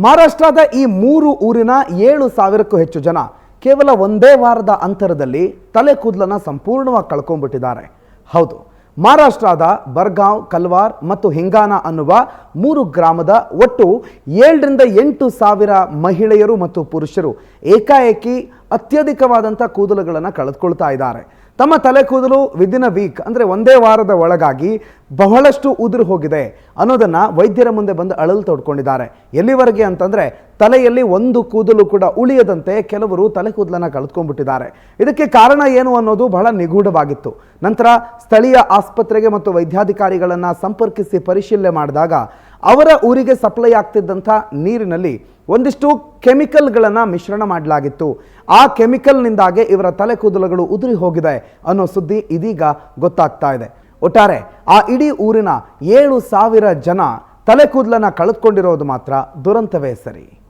ಮಹಾರಾಷ್ಟ್ರದ ಈ 3 ಊರಿನ 7,000ಕ್ಕೂ ಹೆಚ್ಚು ಜನ ಕೇವಲ ಒಂದೇ ವಾರದ ಅಂತರದಲ್ಲಿ ತಲೆ ಕೂದಲನ್ನು ಸಂಪೂರ್ಣವಾಗಿ ಕಳ್ಕೊಂಡ್ಬಿಟ್ಟಿದ್ದಾರೆ. ಹೌದು, ಮಹಾರಾಷ್ಟ್ರದ ಬರ್ಗಾಂವ್, ಕಲ್ವಾರ್ ಮತ್ತು ಹಿಂಗಾನ ಅನ್ನುವ 3 ಗ್ರಾಮದ ಒಟ್ಟು 7ರಿಂದ 8,000 ಮಹಿಳೆಯರು ಮತ್ತು ಪುರುಷರು ಏಕಾಏಕಿ ಅತ್ಯಧಿಕವಾದಂಥ ಕೂದಲುಗಳನ್ನು ಕಳೆದುಕೊಳ್ತಾ ಇದ್ದಾರೆ. ತಮ್ಮ ತಲೆ ಕೂದಲು ವಿದಿನ್ ಅ ವೀಕ್ ಅಂದರೆ ಒಂದೇ ವಾರದ ಒಳಗಾಗಿ ಬಹಳಷ್ಟು ಉದುರು ಹೋಗಿದೆ ಅನ್ನೋದನ್ನು ವೈದ್ಯರ ಮುಂದೆ ಬಂದು ಅಳಲು ತೋಡ್ಕೊಂಡಿದ್ದಾರೆ. ಎಲ್ಲಿವರೆಗೆ ಅಂತಂದರೆ ತಲೆಯಲ್ಲಿ ಒಂದು ಕೂದಲು ಕೂಡ ಉಳಿಯದಂತೆ ಕೆಲವರು ತಲೆ ಕೂದಲನ್ನು ಕಳೆದುಕೊಂಡ್ಬಿಟ್ಟಿದ್ದಾರೆ. ಇದಕ್ಕೆ ಕಾರಣ ಏನು ಅನ್ನೋದು ಬಹಳ ನಿಗೂಢವಾಗಿತ್ತು. ನಂತರ ಸ್ಥಳೀಯ ಆಸ್ಪತ್ರೆಗೆ ಮತ್ತು ವೈದ್ಯಾಧಿಕಾರಿಗಳನ್ನು ಸಂಪರ್ಕಿಸಿ ಪರಿಶೀಲನೆ ಮಾಡಿದಾಗ ಅವರ ಊರಿಗೆ ಸಪ್ಲೈ ಆಗ್ತಿದ್ದಂಥ ನೀರಿನಲ್ಲಿ ಒಂದಿಷ್ಟು ಕೆಮಿಕಲ್ಗಳನ್ನು ಮಿಶ್ರಣ ಮಾಡಲಾಗಿತ್ತು. ಆ ಕೆಮಿಕಲ್ನಿಂದಾಗೆ ಇವರ ತಲೆ ಕೂದಲುಗಳು ಉದುರಿ ಹೋಗಿದೆ ಅನ್ನೋ ಸುದ್ದಿ ಇದೀಗ ಗೊತ್ತಾಗ್ತಾ ಇದೆ. ಒಟ್ಟಾರೆ ಆ ಇಡೀ ಊರಿನ 7,000 ಜನ ತಲೆ ಕೂದಲನ್ನು ಕಳೆದುಕೊಂಡಿರೋದು ಮಾತ್ರ ದುರಂತವೇ ಸರಿ.